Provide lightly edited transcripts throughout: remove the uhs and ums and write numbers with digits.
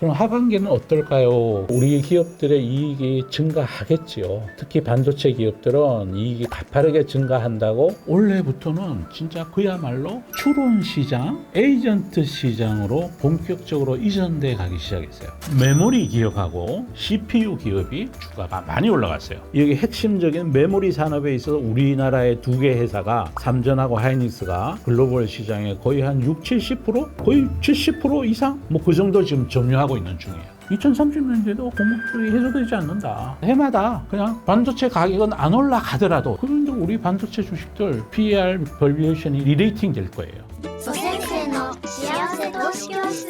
그럼 하반기는 어떨까요? 우리 기업들의 이익이 증가하겠지요. 특히 반도체 기업들은 이익이 가파르게 증가한다고 올해부터는 진짜 그야말로 추론 시장, 에이전트 시장으로 본격적으로 이전돼 가기 시작했어요. 메모리 기업하고 CPU 기업이 주가가 많이 올라갔어요. 여기 핵심적인 메모리 산업에 있어서 우리나라의 두 개 회사가 삼전하고 하이닉스가 글로벌 시장에 거의 한 60-70%? 거의 70% 이상? 뭐 그 정도 지금 점유하고 있는 중이에요. 2030년대도 공급들이 해소되지 않는다. 해마다 그냥 반도체 가격은 안 올라가더라도 그런데 우리 반도체 주식들 PER 밸류에이션이 리레이팅 될 거예요. 蘇先生の幸せ投資教室。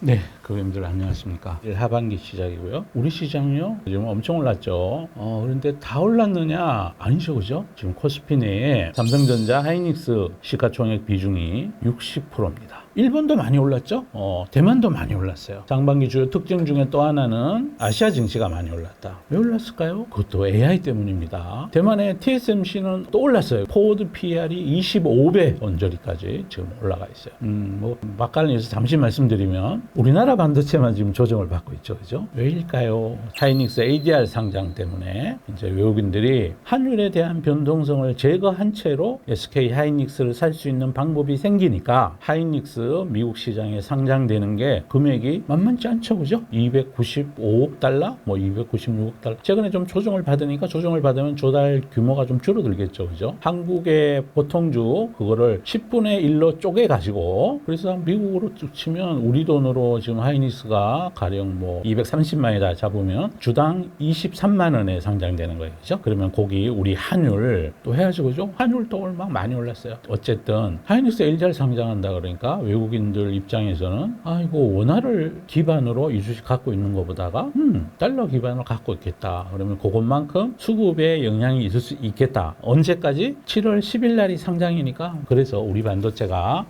네, 고객님들 안녕하십니까. 하반기 시작이고요. 우리 시장요 지금 엄청 올랐죠. 그런데 다 올랐느냐? 아니죠, 그죠? 지금 코스피 내에 삼성전자, 하이닉스 시가총액 비중이 60%입니다. 일본도 많이 올랐죠? 대만도 많이 올랐어요. 상반기 주요 특징 중에 또 하나는 아시아 증시가 많이 올랐다. 왜 올랐을까요? 그것도 AI 때문입니다. 대만의 TSMC는 또 올랐어요. 포워드 PR이 25배 언저리까지 지금 올라가 있어요. 뭐 막간에서 잠시 말씀드리면 우리나라 반도체만 지금 조정을 받고 있죠, 그죠? 왜일까요? 하이닉스 ADR 상장 때문에 이제 외국인들이 환율에 대한 변동성을 제거한 채로 SK 하이닉스를 살 수 있는 방법이 생기니까 하이닉스 미국 시장에 상장되는 게 금액이 만만치 않죠, 그죠? 295억 달러, 뭐 296억 달러. 최근에 좀 조정을 받으니까 조정을 받으면 조달 규모가 좀 줄어들겠죠, 그죠? 한국의 보통주 그거를 10분의 1로 쪼개 가지고 그래서 미국으로 치면 우리 돈으로 지금 하이닉스가 가령 뭐 230만에다 잡으면 주당 23만 원에 상장되는 거예요, 그죠? 그러면 거기 우리 환율 또 해야지, 그죠? 환율 또 막 많이 올랐어요. 어쨌든 하이닉스 LGR 상장한다 그러니까 외국인들 입장에서는 이거 원화를 기반으로 이 주식 갖고 있는 것보다가 달러 기반으로 갖고 있겠다. 그러면 그것만큼 수급에 영향이 있을 수 있겠다. 언제까지? 7월 10일 날이 상장이니까. 그래서 우리 반도체가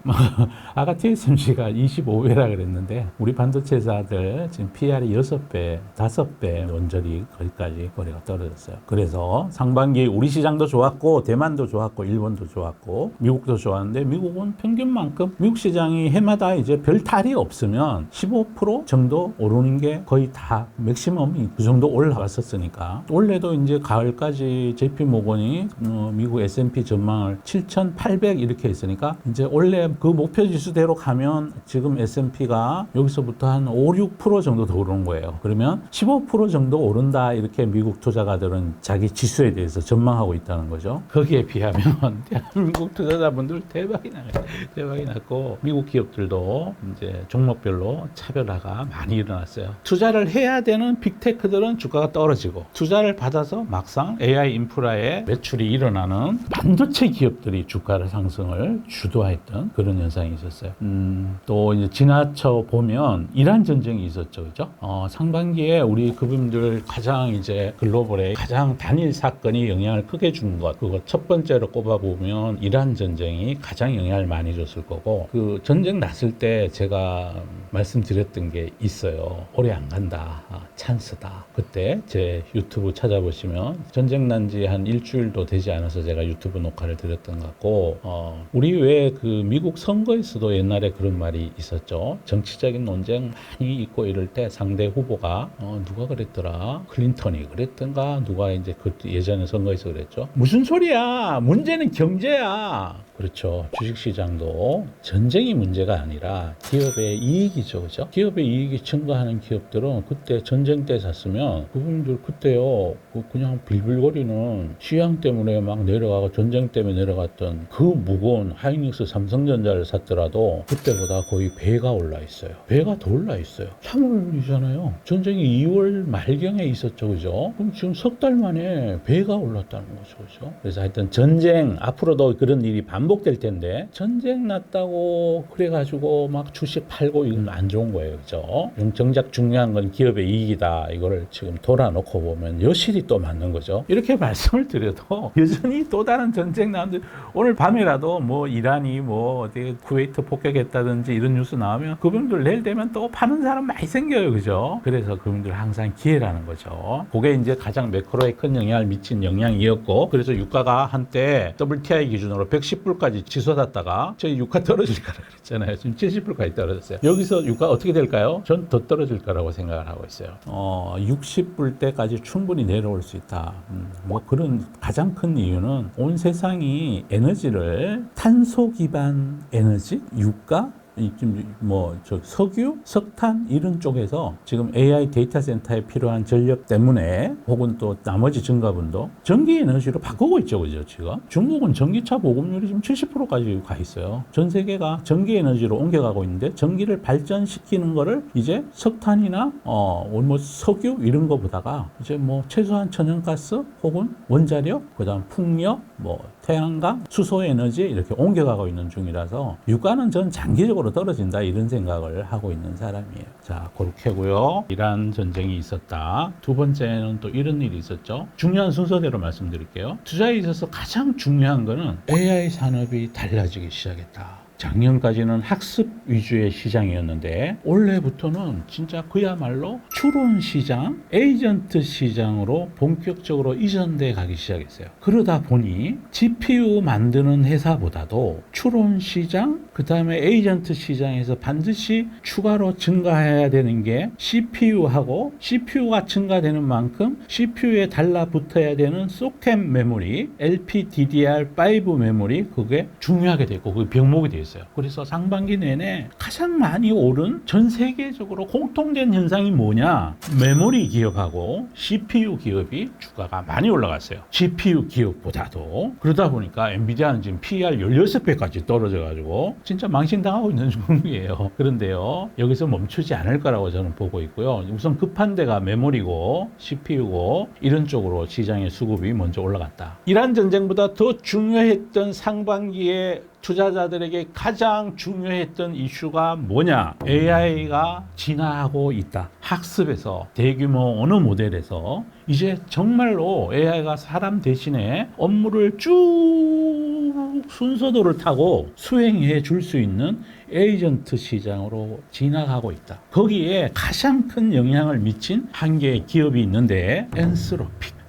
아까 TSMC가 25배라 그랬는데 우리 반도체 회사들 지금 PR이 6배, 5배 원저리 거기까지 거래가 떨어졌어요. 그래서 상반기 우리 시장도 좋았고 대만도 좋았고 일본도 좋았고 미국도 좋았는데 미국은 평균만큼 미국 시장이 해마다 이제 별 탈이 없으면 15% 정도 오르는 게 거의 다 맥시멈이 그 정도 올라갔었으니까 올해도 이제 가을까지 JP 모건이 미국 S&P 전망을 7,800 이렇게 했으니까 이제 원래 그 목표 지수대로 가면 지금 S&P가 여기서부터 한 5, 6% 정도 더 오르는 거예요. 그러면 15% 정도 오른다 이렇게 미국 투자가들은 자기 지수에 대해서 전망하고 있다는 거죠. 거기에 비하면 대한민국 투자자분들 대박이 났고 미국 기업들도 이제 종목별로 차별화가 많이 일어났어요. 투자를 해야 되는 빅테크들은 주가가 떨어지고 투자를 받아서 막상 AI 인프라에 매출이 일어나는 반도체 기업들이 주가를 상승을 주도했던 그런 현상이 있었어요. 또 이제 지나쳐 보면 이란 전쟁이 있었죠, 그죠? 상반기에 우리 그분들 가장 이제 글로벌에 가장 단일 사건이 영향을 크게 준 것, 그거 첫 번째로 꼽아보면 이란 전쟁이 가장 영향을 많이 줬을 거고 그 전쟁 났을 때 제가 말씀드렸던 게 있어요. 오래 안 간다. 찬스다. 그때 제 유튜브 찾아보시면 전쟁 난 지 한 일주일도 되지 않아서 제가 유튜브 녹화를 드렸던 것 같고 우리 왜 그 미국 선거에서도 옛날에 그런 말이 있었죠. 정치적인 논쟁 많이 있고 이럴 때 상대 후보가 누가 그랬더라? 클린턴이 그랬던가? 누가 이제 그 예전에 선거에서 그랬죠. 무슨 소리야? 문제는 경제야. 그렇죠. 주식시장도 전쟁이 문제가 아니라 기업의 이익이죠, 그죠? 기업의 이익이 증가하는 기업들은 그때 전쟁 때 샀으면 그분들 그때요 그냥 빌빌거리는 시황 때문에 막 내려가고 전쟁 때문에 내려갔던 그 무거운 하이닉스 삼성전자를 샀더라도 그때보다 거의 배가 올라 있어요. 배가 더 올라 있어요. 3월이잖아요. 전쟁이 2월 말경에 있었죠, 그죠? 그럼 지금 석 달 만에 배가 올랐다는 거죠, 그죠? 그래서 하여튼 전쟁 앞으로도 그런 일이 반복 반복될 텐데 전쟁 났다고 그래가지고 막 주식 팔고 이건 안 좋은 거예요. 그죠? 정작 중요한 건 기업의 이익이다. 이거를 지금 돌아놓고 보면 여실히 또 맞는 거죠. 이렇게 말씀을 드려도 여전히 또 다른 전쟁 나는데 오늘 밤이라도 뭐 이란이 뭐 어디 쿠웨이트 폭격했다든지 이런 뉴스 나오면 그분들 내일 되면 또 파는 사람 많이 생겨요. 그죠? 그래서 그분들 항상 기회라는 거죠. 그게 이제 가장 매크로에 큰 영향을 미친 영향이었고 그래서 유가가 한때 WTI 기준으로 110불까지 치솟았다가 저희 유가 떨어질 거라 그랬잖아요. 지금 70불까지 떨어졌어요. 여기서 유가 어떻게 될까요? 전 더 떨어질 거라고 생각을 하고 있어요. 60불 때까지 충분히 내려올 수 있다. 뭐 그런 가장 큰 이유는 온 세상이 에너지를 탄소 기반 에너지, 유가, 석유, 석탄 이런 쪽에서 지금 AI 데이터 센터에 필요한 전력 때문에 혹은 또 나머지 증가분도 전기 에너지로 바꾸고 있죠, 그죠? 지금 중국은 전기차 보급률이 지금 70%까지 가 있어요. 전 세계가 전기 에너지로 옮겨가고 있는데 전기를 발전시키는 거를 이제 석탄이나 석유 이런 거보다가 이제 뭐 최소한 천연가스 혹은 원자력, 그다음 풍력, 태양광, 수소에너지 이렇게 옮겨가고 있는 중이라서 유가는 전 장기적으로 떨어진다 이런 생각을 하고 있는 사람이에요. 자, 그렇게고요. 이란 전쟁이 있었다. 두 번째는 또 이런 일이 있었죠. 중요한 순서대로 말씀드릴게요. 투자에 있어서 가장 중요한 거는 AI 산업이 달라지기 시작했다. 작년까지는 학습 위주의 시장이었는데 올해부터는 진짜 그야말로 추론 시장, 에이전트 시장으로 본격적으로 이전돼 가기 시작했어요. 그러다 보니 GPU 만드는 회사보다도 추론 시장, 그 다음에 에이전트 시장에서 반드시 추가로 증가해야 되는 게 CPU하고 CPU가 증가되는 만큼 CPU에 달라붙어야 되는 소켓 메모리, LPDDR5 메모리 그게 중요하게 됐고 그게 병목이 되어 있어요. 그래서 상반기 내내 가장 많이 오른 전 세계적으로 공통된 현상이 뭐냐? 메모리 기업하고 CPU 기업이 주가가 많이 올라갔어요. GPU 기업보다도. 그러다 보니까 엔비디아는 지금 PER 16배까지 떨어져가지고 진짜 망신당하고 있는 중이에요. 그런데요, 여기서 멈추지 않을 거라고 저는 보고 있고요. 우선 급한 데가 메모리고 CPU고 이런 쪽으로 시장의 수급이 먼저 올라갔다. 이란 전쟁보다 더 중요했던 상반기에 투자자들에게 가장 중요했던 이슈가 뭐냐? AI가 진화하고 있다. 학습에서 대규모 언어 모델에서 이제 정말로 AI가 사람 대신에 업무를 쭉 순서도를 타고 수행해 줄 수 있는 에이전트 시장으로 진화하고 있다. 거기에 가장 큰 영향을 미친 한 개의 기업이 있는데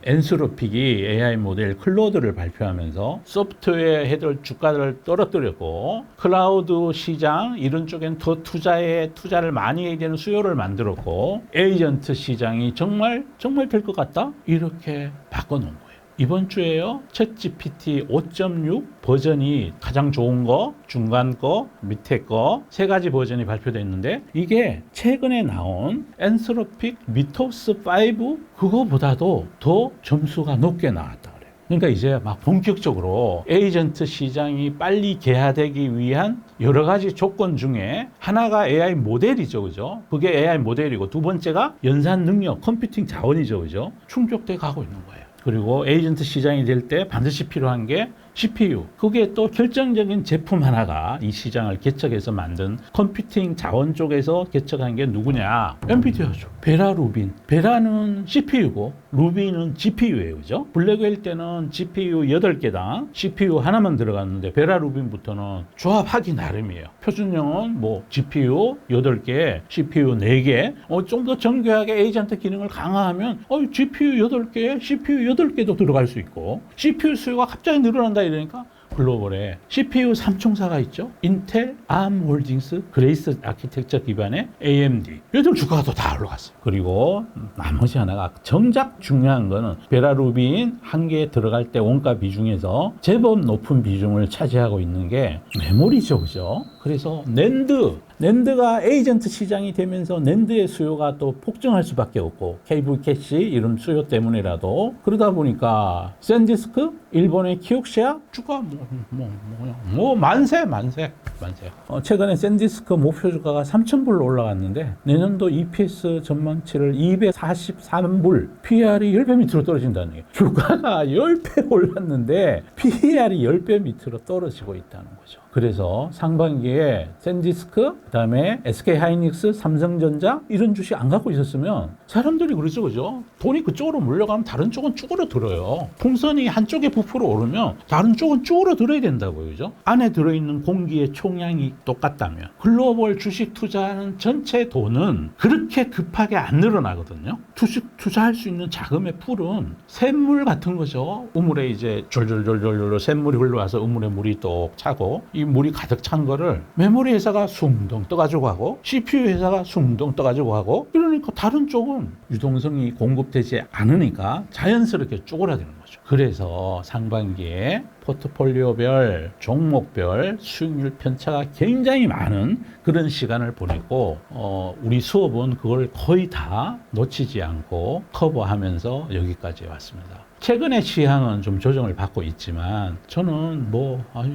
엔스로픽이 AI 모델 클로드를 발표하면서 소프트웨어 헤드 주가를 떨어뜨렸고 클라우드 시장 이런 쪽엔 더 투자를 많이 해야 되는 수요를 만들었고 에이전트 시장이 정말 될 것 같다 이렇게 바꿔놓은 거예요. 이번 주에요 챗GPT 5.6 버전이 가장 좋은 거, 중간 거, 밑에 거 세 가지 버전이 발표됐는데 이게 최근에 나온 엔스로픽 미토스 5 그거보다도 더 점수가 높게 나왔다 그래요. 그러니까 이제 막 본격적으로 에이전트 시장이 빨리 개화되기 위한 여러 가지 조건 중에 하나가 AI 모델이죠, 그죠? 그게 AI 모델이고 두 번째가 연산 능력, 컴퓨팅 자원이죠, 그죠? 충족돼 가고 있는 거예요. 그리고 에이전트 시장이 될 때 반드시 필요한 게 CPU. 그게 또 결정적인 제품 하나가 이 시장을 개척해서 만든 컴퓨팅 자원 쪽에서 개척한 게 누구냐? 엔비디아죠. 베라 루빈. 베라는 CPU고 루빈은 GPU예요. 그죠? 블랙웰 때는 GPU 8개당 CPU 하나만 들어갔는데 베라 루빈부터는 조합하기 나름이에요. 표준형은 뭐 GPU 8개, CPU 4개. 좀 더 정교하게 에이전트 기능을 강화하면 GPU 8개, CPU 8개도 들어갈 수 있고 CPU 수요가 갑자기 늘어난다 이러니까 글로벌에 CPU 3총사가 있죠. 인텔, ARM 홀딩스, 그레이스 아키텍처 기반의 AMD. 요즘 주가가 또 다 올라갔어요. 그리고 나머지 하나가 정작 중요한 거는 베라 루빈 한 개에 들어갈 때 원가 비중에서 제법 높은 비중을 차지하고 있는 게 메모리죠. 그죠? 그래서 낸드가 에이전트 시장이 되면서 낸드의 수요가 또 폭증할 수밖에 없고 케이블 캐시 이런 수요 때문이라도 그러다 보니까 샌디스크, 일본의 키옥시아 주가 뭐 만세. 최근에 샌디스크 목표 주가가 3,000불로 올라갔는데 내년도 EPS 전망치를 243불, PER이 10배 밑으로 떨어진다는 얘기예요. 주가가 10배 올랐는데 PER이 10배 밑으로 떨어지고 있다는 거죠. 그래서 상반기에 샌디스크, 그다음에 SK하이닉스, 삼성전자 이런 주식 안 갖고 있었으면 사람들이 그러죠, 그죠? 돈이 그쪽으로 몰려가면 다른 쪽은 쭈그러들어요. 풍선이 한쪽에 부풀어 오르면 다른 쪽은 쭈그러들어야 된다고요, 그죠? 안에 들어있는 공기의 총량이 똑같다면 글로벌 주식 투자하는 전체 돈은 그렇게 급하게 안 늘어나거든요. 주식 투자할 수 있는 자금의 풀은 샘물 같은 거죠. 우물에 이제 졸졸졸졸 샘물이 흘러와서 우물에 물이 똑 차고 이 물이 가득 찬 거를 메모리 회사가 숭덩 떠가지고 하고 CPU 회사가 숭덩 떠가지고 하고, 그러니까 다른 쪽은 유동성이 공급되지 않으니까 자연스럽게 쪼그라드는 거죠. 그래서 상반기에 포트폴리오별, 종목별 수익률 편차가 굉장히 많은 그런 시간을 보냈고, 우리 수업은 그걸 거의 다 놓치지 않고 커버하면서 여기까지 왔습니다. 최근의 시향은 좀 조정을 받고 있지만 저는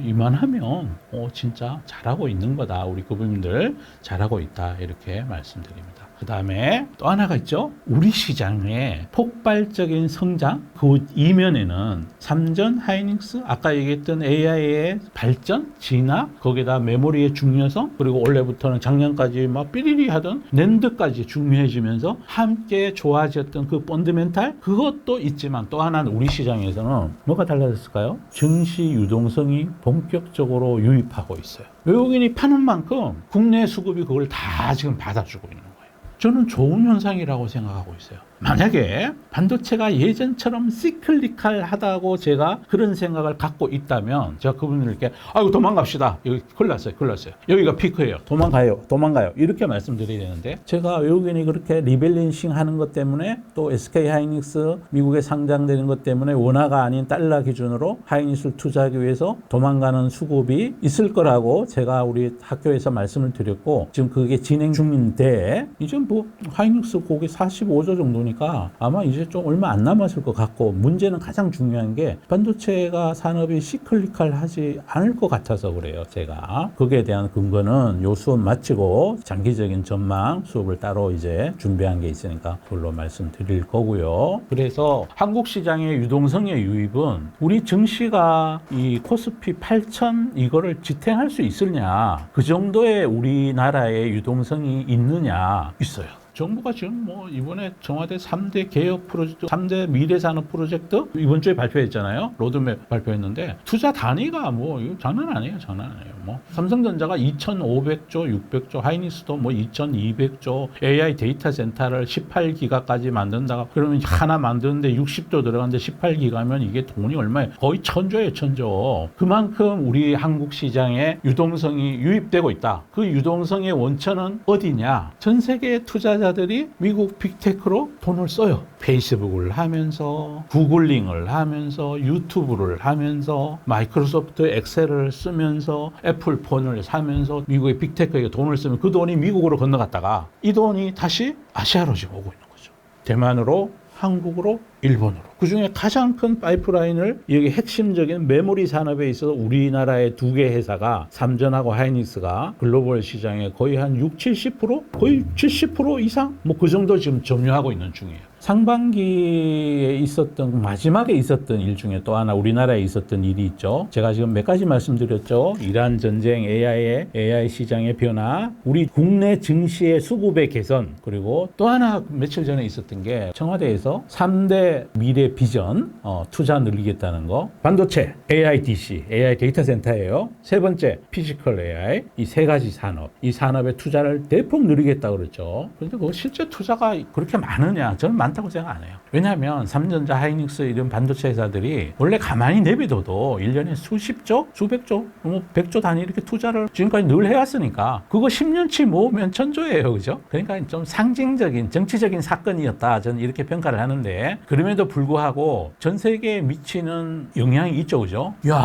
이만하면 진짜 잘하고 있는 거다. 우리 고객님들 잘하고 있다. 이렇게 말씀드립니다. 그 다음에 또 하나가 있죠. 우리 시장의 폭발적인 성장, 그 이면에는 삼전, 하이닉스, 아까 얘기했던 AI의 발전, 진화, 거기다 메모리의 중요성, 그리고 올해부터는 작년까지 막 삐리리 하던 낸드까지 중요해지면서 함께 좋아졌던 그 펀드멘탈, 그것도 있지만 또 하나는 우리 시장에서는 뭐가 달라졌을까요? 증시 유동성이 본격적으로 유입하고 있어요. 외국인이 파는 만큼 국내 수급이 그걸 다 지금 받아주고 있는 거예요. 저는 좋은 현상이라고 생각하고 있어요. 만약에 반도체가 예전처럼 시클리칼하다고 제가 그런 생각을 갖고 있다면 제가 그분들께 아이고 도망갑시다. 여기 큰일 났어요. 여기가 피크예요. 도망가요. 이렇게 말씀드려야 되는데, 제가 외국인이 그렇게 리밸런싱 하는 것 때문에 또 SK하이닉스 미국에 상장되는 것 때문에 원화가 아닌 달러 기준으로 하이닉스를 투자하기 위해서 도망가는 수급이 있을 거라고 제가 우리 학교에서 말씀을 드렸고, 지금 그게 진행 중인데 이제 하이닉스 고기 45조 정도는 아마 이제 좀 얼마 안 남았을 것 같고, 문제는 가장 중요한 게 반도체가 산업이 시클리칼하지 않을 것 같아서 그래요. 제가 거기에 대한 근거는 요 수업 마치고 장기적인 전망 수업을 따로 이제 준비한 게 있으니까 그걸로 말씀드릴 거고요. 그래서 한국 시장의 유동성의 유입은 우리 증시가 이 코스피 8,000 이거를 지탱할 수 있으냐, 그 정도의 우리나라의 유동성이 있느냐, 있어요. 정부가 지금 이번에 청와대 3대 개혁 프로젝트, 3대 미래산업 프로젝트 이번 주에 발표했잖아요. 로드맵 발표했는데 투자 단위가 이거 장난 아니에요. 삼성전자가 2,500조, 600조, 하이닉스도 2,200조, AI 데이터 센터를 18기가까지 만든다가 그러면 하나 만드는데 60조 들어가는데 18기가면 이게 돈이 얼마예요? 거의 1,000조예요, 1,000조. 그만큼 우리 한국 시장에 유동성이 유입되고 있다. 그 유동성의 원천은 어디냐? 전 세계의 투자자들이 미국 빅테크로 돈을 써요. 페이스북을 하면서, 구글링을 하면서, 유튜브를 하면서, 마이크로소프트 엑셀을 쓰면서, 애플 폰을 사면서 미국의 빅테크에게 돈을 쓰면 그 돈이 미국으로 건너갔다가 이 돈이 다시 아시아로 지금 오고 있는 거죠. 대만으로, 한국으로, 일본으로. 그중에 가장 큰 파이프라인을 여기 핵심적인 메모리 산업에 있어서 우리나라의 두 개 회사가 삼전하고 하이닉스가 글로벌 시장에 거의 한 60-70%? 거의 70% 이상? 그 정도 지금 점유하고 있는 중이에요. 상반기에 마지막에 있었던 일 중에 또 하나 우리나라에 있었던 일이 있죠. 제가 지금 몇 가지 말씀드렸죠. 이란 전쟁, AI 시장의 변화, 우리 국내 증시의 수급의 개선, 그리고 또 하나 며칠 전에 있었던 게 청와대에서 3대 미래 비전 투자 늘리겠다는 거. 반도체, AI DC, AI 데이터 센터예요. 세 번째, 피지컬 AI. 이 세 가지 산업, 이 산업의 투자를 대폭 늘리겠다고 그랬죠. 그런데 그 실제 투자가 그렇게 많으냐? 저는 많다고 생각 안 해요. 왜냐하면 삼전자, 하이닉스 이런 반도체 회사들이 원래 가만히 내비둬도 1년에 수십조, 수백조, 100조 단위 이렇게 투자를 지금까지 늘 해왔으니까 그거 10년치 모으면 1,000조예요. 그죠? 그러니까 좀 상징적인 정치적인 사건이었다. 저는 이렇게 평가를 하는데, 그럼에도 불구하고 전 세계에 미치는 영향이 있죠. 그죠? 야,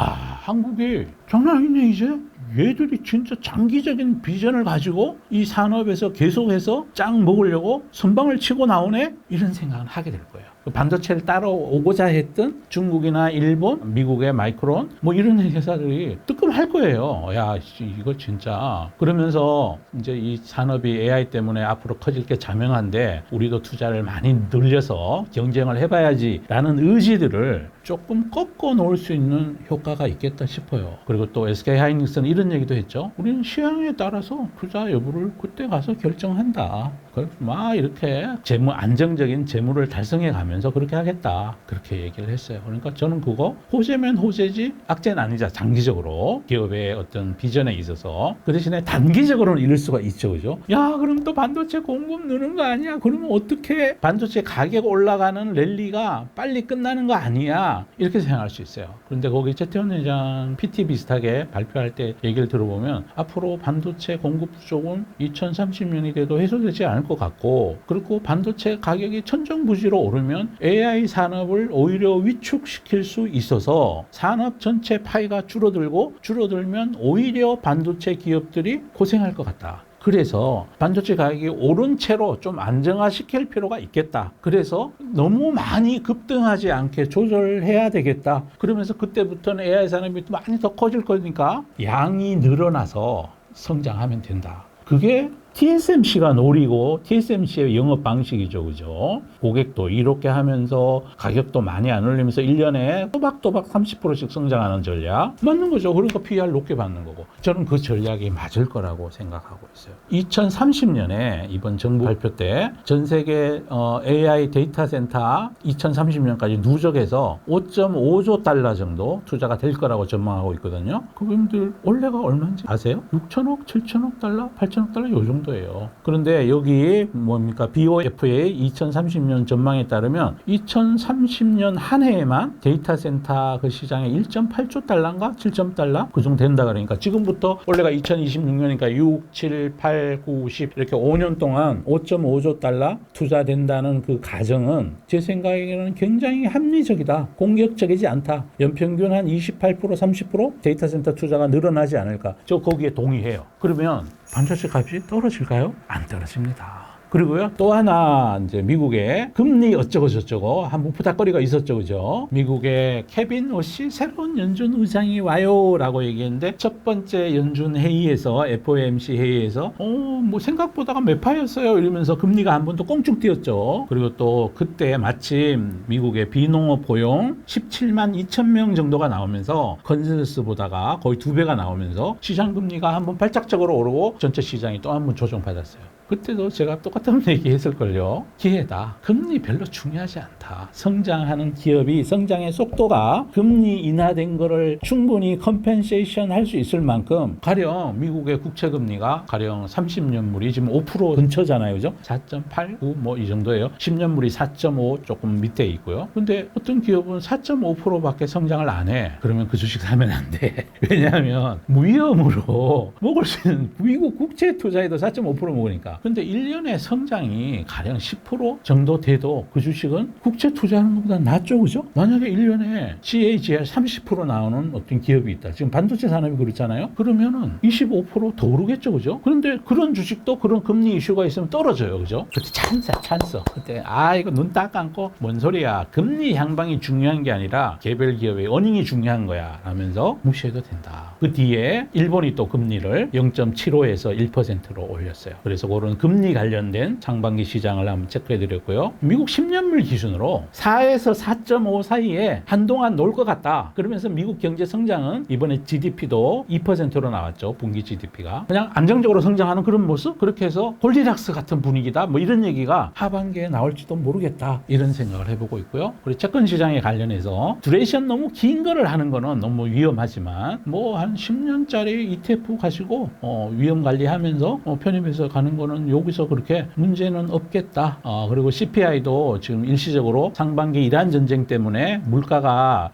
한국이 장난 아니네 이제. 얘들이 진짜 장기적인 비전을 가지고 이 산업에서 계속해서 짱 먹으려고 선방을 치고 나오네? 이런 생각을 하게 될 거예요. 반도체를 따라오고자 했던 중국이나 일본, 미국의 마이크론 뭐 이런 회사들이 뜨끔할 거예요. 야, 이거 진짜. 그러면서 이제 이 산업이 AI 때문에 앞으로 커질 게 자명한데 우리도 투자를 많이 늘려서 경쟁을 해봐야지라는 의지들을 조금 꺾어 놓을 수 있는 효과가 있겠다 싶어요. 그리고 또 SK 하이닉스는 이런 얘기도 했죠. 우리는 시황에 따라서 투자 여부를 그때 가서 결정한다. 막 이렇게 안정적인 재물을 달성해 가면서 그렇게 하겠다. 그렇게 얘기를 했어요. 그러니까 저는 그거 호재면 호재지 악재는 아니자. 장기적으로 기업의 어떤 비전에 있어서. 그 대신에 단기적으로는 이럴 수가 있죠. 그죠? 야, 그럼 또 반도체 공급 느는 거 아니야? 그러면 어떻게 반도체 가격 올라가는 랠리가 빨리 끝나는 거 아니야? 이렇게 생각할 수 있어요. 그런데 거기 최태원 회장 PT 비슷하게 발표할 때 얘기를 들어보면 앞으로 반도체 공급 부족은 2030년이 돼도 해소되지 않을 것 같고, 그리고 반도체 가격이 천정부지로 오르면 AI 산업을 오히려 위축시킬 수 있어서 산업 전체 파이가 줄어들면 오히려 반도체 기업들이 고생할 것 같다. 그래서 반도체 가격이 오른 채로 좀 안정화시킬 필요가 있겠다. 그래서 너무 많이 급등하지 않게 조절해야 되겠다. 그러면서 그때부터는 AI 산업이 많이 더 커질 거니까 양이 늘어나서 성장하면 된다. 그게 TSMC가 노리고 TSMC의 영업 방식이죠. 그죠? 고객도 이렇게 하면서 가격도 많이 안 올리면서 1년에 또박또박 30%씩 성장하는 전략. 맞는 거죠. 그러니까 PR 높게 받는 거고. 저는 그 전략이 맞을 거라고 생각하고 있어요. 2030년에 이번 정부 발표 때 전 세계 AI 데이터 센터 2030년까지 누적해서 5.5조 달러 정도 투자가 될 거라고 전망하고 있거든요. 그분들 원래가 얼마인지 아세요? 6천억, 7천억 달러, 8천억 달러 요 정도. 예요. 그런데 여기 뭡니까? BOF의 2030년 전망에 따르면 2030년 한 해에만 데이터 센터 그 시장에 1.8조 달러인가 7점 달러 그 정도 된다 그러니까 지금부터 원래가 2026년이니까 6, 7, 8, 9, 10 이렇게 5년 동안 5.5조 달러 투자된다는 그 가정은 제 생각에는 굉장히 합리적이다. 공격적이지 않다. 연평균 한 28%, 30% 데이터 센터 투자가 늘어나지 않을까. 저 거기에 동의해요. 그러면 반도체 값이 떨어질까요? 안 떨어집니다. 그리고요, 또 하나, 이제 미국의 금리 어쩌고저쩌고 한번 부탁거리가 있었죠. 그죠? 미국의 케빈 오씨 새로운 연준 의장이 와요. 라고 얘기했는데, 첫 번째 연준 회의에서, FOMC 회의에서, 뭐 생각보다가 매파였어요. 이러면서 금리가 한 번 더 꽁충 뛰었죠. 그리고 또 그때 마침 미국의 비농업 고용 17만 2천 명 정도가 나오면서, 컨센서스보다가 거의 2배가 나오면서, 시장 금리가 한번 발작적으로 오르고, 전체 시장이 또 한 번 조정받았어요. 그때도 제가 똑같은 얘기 했을걸요. 기회다. 금리 별로 중요하지 않다. 성장하는 기업이 성장의 속도가 금리 인하된 거를 충분히 컴펜세이션 할 수 있을 만큼 가령 미국의 국채금리가 가령 30년물이 지금 5% 근처잖아요. 그죠? 4.89 뭐 이 정도예요. 10년물이 4.5 조금 밑에 있고요. 근데 어떤 기업은 4.5%밖에 성장을 안 해. 그러면 그 주식 사면 안 돼. 왜냐하면 무위험으로 먹을 수 있는 미국 국채 투자에도 4.5% 먹으니까. 근데 1년의 성장이 가령 10% 정도 돼도 그 주식은 국채 투자하는 것보다 낫죠. 그죠? 만약에 1년에 CAGR 30% 나오는 어떤 기업이 있다. 지금 반도체 산업이 그렇잖아요. 그러면은 25% 더 오르겠죠. 그죠? 그런데 그런 주식도 그런 금리 이슈가 있으면 떨어져요. 그죠? 그때 찬스. 그때 이거 눈 딱 감고 뭔 소리야. 금리 향방이 중요한 게 아니라 개별 기업의 어닝이 중요한 거야. 라면서 무시해도 된다. 그 뒤에 일본이 또 금리를 0.75에서 1%로 올렸어요. 그래서 그런 금리 관련된 상반기 시장을 한번 체크해 드렸고요. 미국 10년물 기준으로 4에서 4.5 사이에 한동안 놀 것 같다. 그러면서 미국 경제 성장은 이번에 GDP도 2%로 나왔죠. 분기 GDP가. 그냥 안정적으로 성장하는 그런 모습? 그렇게 해서 골디락스 같은 분위기다. 뭐 이런 얘기가 하반기에 나올지도 모르겠다. 이런 생각을 해보고 있고요. 그리고 채권 시장에 관련해서 두레이션 너무 긴 거를 하는 거는 너무 위험하지만 뭐 한 10년짜리 ETF 가지고 위험 관리하면서 편입해서 가는 거는 여기서 그렇게 문제는 없겠다. 그리고 CPI도 지금 일시적으로 상반기 이란 전쟁 때문에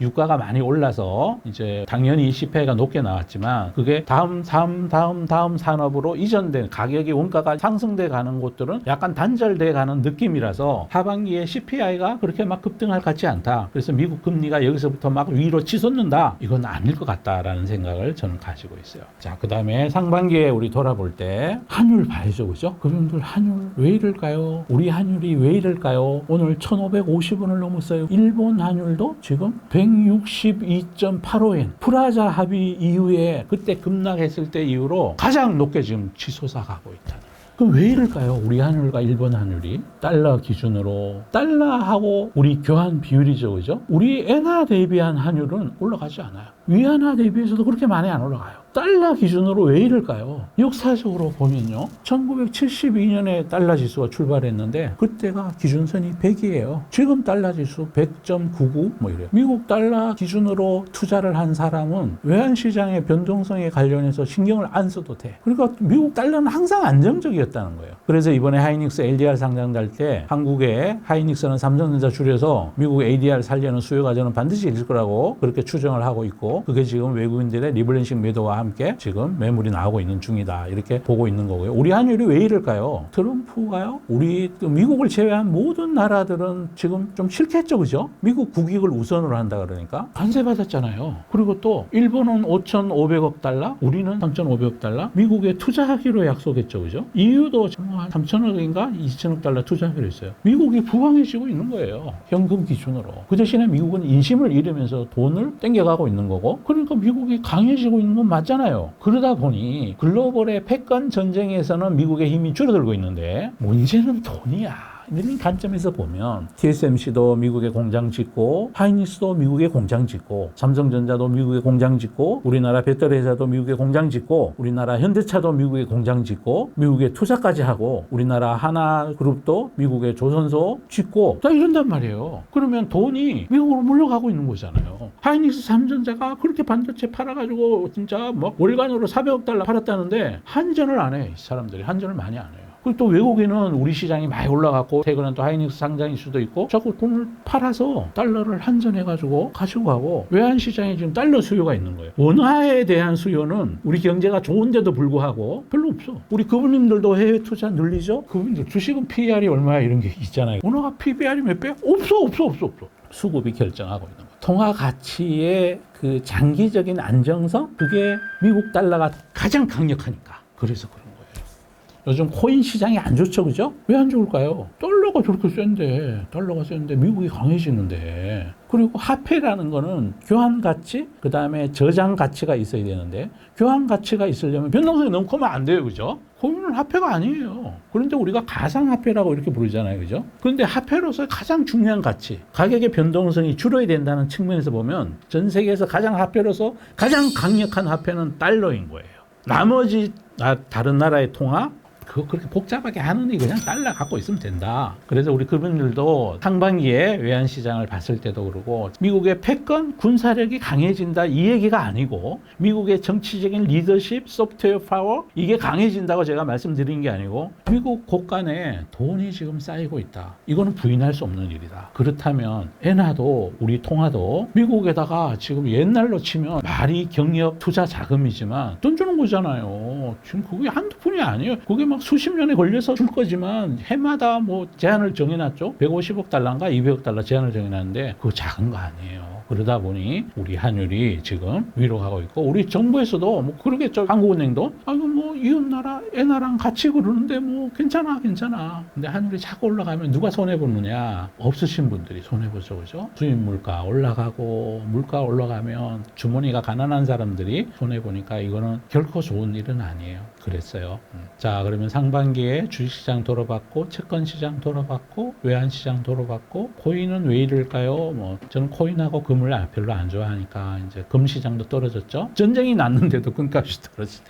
유가가 많이 올라서 이제 당연히 CPI가 높게 나왔지만 그게 다음 산업으로 이전된 가격이 원가가 상승돼 가는 곳들은 약간 단절돼 가는 느낌이라서 하반기에 CPI가 그렇게 막 급등할 것 같지 않다. 그래서 미국 금리가 여기서부터 막 위로 치솟는다. 이건 아닐 것 같다라는 생각을 저는 가지고 있어요. 자, 그 다음에 상반기에 우리 돌아볼 때 환율 봐야죠. 그죠? 그죠? 그분들 한율 왜 이럴까요? 우리 한율이 왜 이럴까요? 오늘 1550원을 넘었어요. 일본 한율도 지금 162.85엔. 프라자 합의 이후에 그때 급락했을 때 이후로 가장 높게 지금 치솟아 가고 있다. 그럼 왜 이럴까요? 우리 한율과 일본 한율이 달러 기준으로 달러하고 우리 교환 비율이죠, 그죠? 우리 엔화 대비한 한율은 올라가지 않아요. 위안화 대비해서도 그렇게 많이 안 올라가요. 달러 기준으로 왜 이럴까요? 역사적으로 보면요, 1972년에 달러 지수가 출발했는데 그때가 기준선이 100이에요. 지금 달러 지수 100.99 뭐 이래요. 미국 달러 기준으로 투자를 한 사람은 외환시장의 변동성에 관련해서 신경을 안 써도 돼. 그러니까 미국 달러는 항상 안정적이었다는 거예요. 그래서 이번에 하이닉스 LDR 상장될 때 한국에 하이닉스는 삼성전자 줄여서 미국 ADR 살려는 수요가 저는 반드시 있을 거라고 그렇게 추정을 하고 있고, 그게 지금 외국인들의 리블렌싱 매도와 함께 지금 매물이 나오고 있는 중이다, 이렇게 보고 있는 거고요. 우리 환율이 왜 이럴까요? 트럼프가요, 우리 미국을 제외한 모든 나라들은 지금 좀 싫겠죠, 그죠? 미국 국익을 우선으로 한다 그러니까 관세 받았잖아요. 그리고 또 일본은 5,500억 달러, 우리는 3,500억 달러 미국에 투자하기로 약속했죠, 그죠? EU도 한 3,000억인가 2,000억 달러 투자하기로 했어요. 미국이 부강해지고 있는 거예요, 현금 기준으로. 그 대신에 미국은 인심을 잃으면서 돈을 땡겨가고 있는 거고, 그러니까 미국이 강해지고 있는 건 맞잖아요. 그러다 보니 글로벌의 패권 전쟁에서는 미국의 힘이 줄어들고 있는데 문제는 돈이야. 이런 관점에서 보면 TSMC도 미국에 공장 짓고, 하이닉스도 미국에 공장 짓고, 삼성전자도 미국에 공장 짓고, 우리나라 배터리 회사도 미국에 공장 짓고, 우리나라 현대차도 미국에 공장 짓고, 미국에 투자까지 하고, 우리나라 하나그룹도 미국에 조선소 짓고 다 이런단 말이에요. 그러면 돈이 미국으로 물러가고 있는 거잖아요. 하이닉스 삼성전자가 그렇게 반도체 팔아가지고 진짜 뭐 월간으로 400억 달러 팔았다는데 한전을 안 해. 이 사람들이 한전을 많이 안 해요. 그리고 또 외국인은 우리 시장이 많이 올라갔고 최근엔 또 하이닉스 상장일 수도 있고 자꾸 돈을 팔아서 달러를 환전해가지고 가지고 가고, 외환시장에 지금 달러 수요가 있는 거예요. 원화에 대한 수요는 우리 경제가 좋은데도 불구하고 별로 없어. 우리 그분님들도 해외 투자 늘리죠? 그분들 주식은 PER이 얼마야 이런 게 있잖아요. 원화가 PBR이 몇 배? 없어. 수급이 결정하고 있는 거예요. 통화 가치의 그 장기적인 안정성, 그게 미국 달러가 가장 강력하니까. 그래서 그런 거예요. 요즘 코인 시장이 안 좋죠, 그죠? 왜 안 좋을까요? 달러가 저렇게 센데 미국이 강해지는데. 그리고 화폐라는 거는 교환 가치, 그 다음에 저장 가치가 있어야 되는데, 교환 가치가 있으려면 변동성이 너무 크면 안 돼요, 그죠? 코인은 화폐가 아니에요. 그런데 우리가 가상화폐라고 이렇게 부르잖아요, 그죠? 그런데 화폐로서 가장 중요한 가치, 가격의 변동성이 줄어야 된다는 측면에서 보면 전 세계에서 화폐로서 가장 강력한 화폐는 달러인 거예요. 나머지 다른 나라의 통화, 그거 그렇게 복잡하게 하느니 그냥 달러 갖고 있으면 된다. 그래서 우리 그분들도 상반기에 외환시장을 봤을 때도 그러고, 미국의 패권, 군사력이 강해진다 이 얘기가 아니고, 미국의 정치적인 리더십, 소프트웨어 파워, 이게 강해진다고 제가 말씀드린 게 아니고, 미국 곳간에 돈이 지금 쌓이고 있다. 이거는 부인할 수 없는 일이다. 그렇다면 엔화도, 우리 통화도 미국에다가 지금 옛날로 치면 말이 경력 투자 자금이지만 돈 주는 거잖아요. 지금 그게 한두 푼이 아니에요. 그게 막 수십 년에 걸려서 줄 거지만 해마다 뭐 제한을 정해놨죠. 150억 달러인가 200억 달러 제한을 정해놨는데 그거 작은 거 아니에요. 그러다 보니 우리 환율이 지금 위로 가고 있고, 우리 정부에서도 뭐 그러겠죠. 한국은행도 뭐 이웃나라 엔화랑 같이 그러는데 뭐 괜찮아. 근데 환율이 자꾸 올라가면 누가 손해보느냐? 없으신 분들이 손해보죠, 그죠? 수입 물가 올라가고, 물가 올라가면 주머니가 가난한 사람들이 손해보니까 이거는 결코 좋은 일은 아니에요. 그랬어요. 자, 그러면 상반기에 주식시장 돌아봤고, 채권시장 돌아봤고, 외환시장 돌아봤고, 코인은 왜 이럴까요? 뭐 저는 코인하고 금을 별로 안 좋아하니까 이제 금 시장도 떨어졌죠. 전쟁이 났는데도 금값이 떨어졌.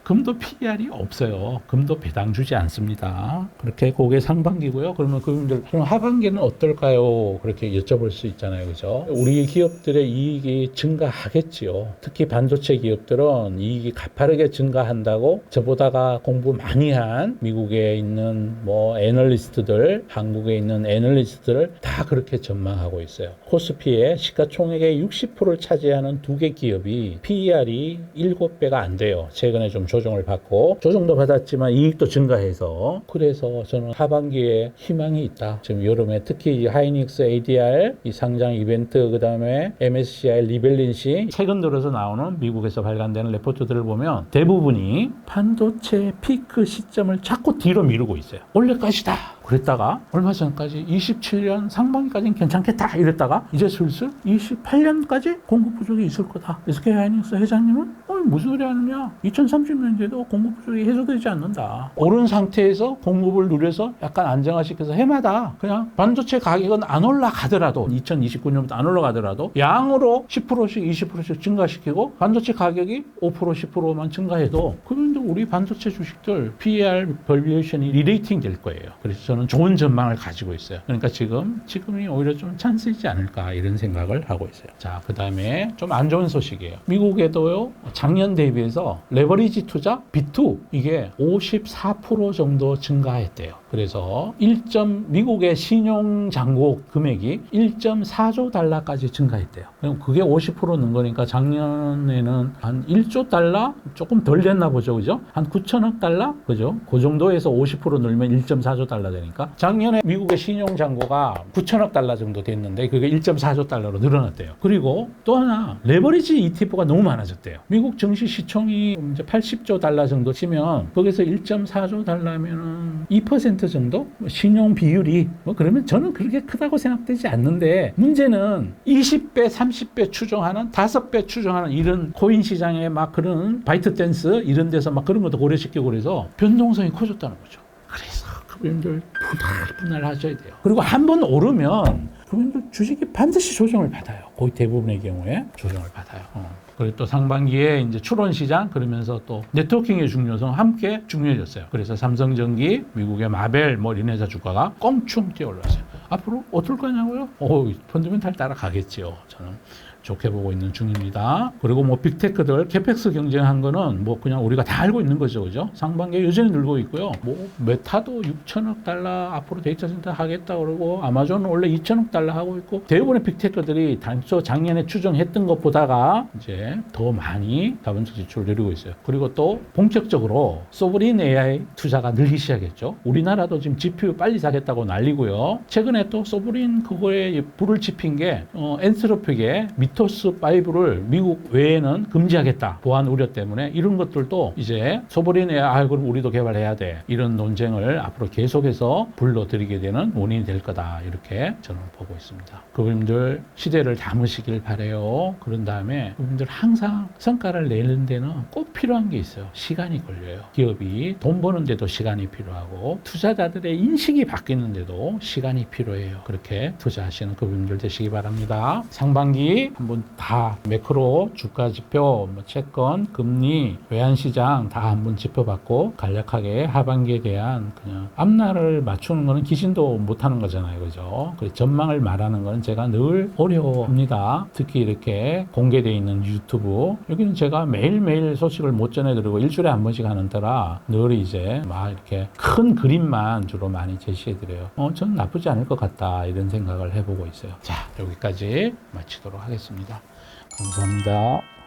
금도 PER이 없어요. 금도 배당 주지 않습니다. 그렇게 그게 상반기고요. 그러면 그분들 그럼 하반기는 어떨까요? 그렇게 여쭤볼 수 있잖아요, 그죠? 우리 기업들의 이익이 증가하겠지요. 특히 반도체 기업들은 이익이 가파르게 증가한다고 저보다가 공부 많이 한 미국에 있는 뭐 애널리스트들, 한국에 있는 애널리스트들 다 그렇게 전망하고 있어요. 코스피의 시가총액의 60%를 차지하는 두 개 기업이 PER이 7배가 안 돼요. 최근에 좀 조정을 받고 조정도 받았지만 이익도 증가해서 그래서 저는 하반기에 희망이 있다. 지금 여름에 특히 이 하이닉스 ADR 이 상장 이벤트 그다음에 MSCI 리밸런싱 최근 들어서 나오는 미국에서 발간되는 레포트들을 보면 대부분이 반도체 피크 시점을 자꾸 뒤로 미루고 있어요. 원래까지다. 그랬다가 얼마 전까지 27년 상반기까지는 괜찮겠다 이랬다가 이제 슬슬 28년까지 공급 부족이 있을 거다. SK 하이닉스 회장님은 무슨 소리 하느냐? 2030년에도 공급 부족이 해소되지 않는다. 오른 상태에서 공급을 누려서 약간 안정화시켜서 해마다 그냥 반도체 가격은 안 올라가더라도 2029년부터 안 올라가더라도 양으로 10%씩 20%씩 증가시키고 반도체 가격이 5% 10%만 증가해도 그러면 우리 반도체 주식들 PER 밸류에이션이 리레이팅 될 거예요. 그래서 저는 좋은 전망을 가지고 있어요. 그러니까 지금이 오히려 좀 찬스이지 않을까 이런 생각을 하고 있어요. 자, 그 다음에 좀 안 좋은 소식이에요. 미국에도요, 작년 대비해서 레버리지 투자 B2 이게 54% 정도 증가했대요. 그래서 미국의 신용 잔고 금액이 1.4조 달러까지 증가했대요. 그럼 그게 50%는 거니까 작년에는 한 1조 달러 조금 덜 됐나 보죠, 그죠? 한 9천억 달러, 그죠? 그 정도에서 50% 늘면 1.4조 달러 되니까 작년에 미국의 신용 잔고가 9천억 달러 정도 됐는데 그게 1.4조 달러로 늘어났대요. 그리고 또 하나 레버리지 ETF가 너무 많아졌대요. 미국 증시 시총이 이제 80조 달러 정도 치면 거기서 1.4조 달러면은 2% 정도 신용 비율이 그러면 저는 그렇게 크다고 생각되지 않는데 문제는 20배, 30배 추정하는 5배 추정하는 이런 코인 시장에 막 그런 바이트 댄스 이런 데서 막 그런 것도 고려시키고 그래서 변동성이 커졌다는 거죠. 그래서 그분들 분할 하셔야 돼요. 그리고 한번 오르면 그분들 주식이 반드시 조정을 받아요. 거의 대부분의 경우에 조정을 받아요. 그리고 또 상반기에 이제 추론 시장 그러면서 또 네트워킹의 중요성 함께 중요해졌어요. 그래서 삼성전기, 미국의 마벨 이런 회사 주가가 껑충 뛰어 올랐어요. 앞으로 어떨 거냐고요? 펀더멘탈 따라가겠지요. 저는 좋게 보고 있는 중입니다. 그리고 빅테크들 캐펙스 경쟁한 거는 그냥 우리가 다 알고 있는 거죠, 그죠? 상반기에 여전히 늘고 있고요. 메타도 6천억 달러 앞으로 데이터 센터 하겠다 그러고 아마존은 원래 2천억 달러 하고 있고 대부분의 빅테크들이 단초 작년에 추정했던 것보다가 이제 더 많이 자본적 지출을 누리고 있어요. 그리고 또 본격적으로 소브린 AI 투자가 늘기 시작했죠. 우리나라도 지금 GPU 빨리 사겠다고 난리고요. 최근에 또 소브린 그거에 불을 지핀 게 엔트로픽의 미토스5를 미국 외에는 금지하겠다. 보안 우려 때문에 이런 것들도 이제 소버린 AI 그럼 우리도 개발해야 돼. 이런 논쟁을 앞으로 계속해서 불러들이게 되는 원인이 될 거다. 이렇게 저는 보고 있습니다. 그분들 시대를 담으시길 바래요. 그런 다음에 그분들 항상 성과를 내는 데는 꼭 필요한 게 있어요. 시간이 걸려요. 기업이 돈 버는데도 시간이 필요하고 투자자들의 인식이 바뀌는데도 시간이 필요해요. 그렇게 투자하시는 그분들 되시기 바랍니다. 상반기 한번 다 매크로 주가 지표, 채권, 금리, 외환시장 다 한번 짚어봤고 간략하게 하반기에 대한 그냥 앞날을 맞추는 거는 귀신도 못하는 거잖아요, 그죠? 그래서 전망을 말하는 거는 제가 늘 어려워합니다. 특히 이렇게 공개되어 있는 유튜브 여기는 제가 매일매일 소식을 못 전해드리고 일주일에 한 번씩 하는 터라 늘 이제 막 이렇게 큰 그림만 주로 많이 제시해드려요. 저는 나쁘지 않을 것 같다 이런 생각을 해보고 있어요. 자, 여기까지 마치도록 하겠습니다. 감사합니다.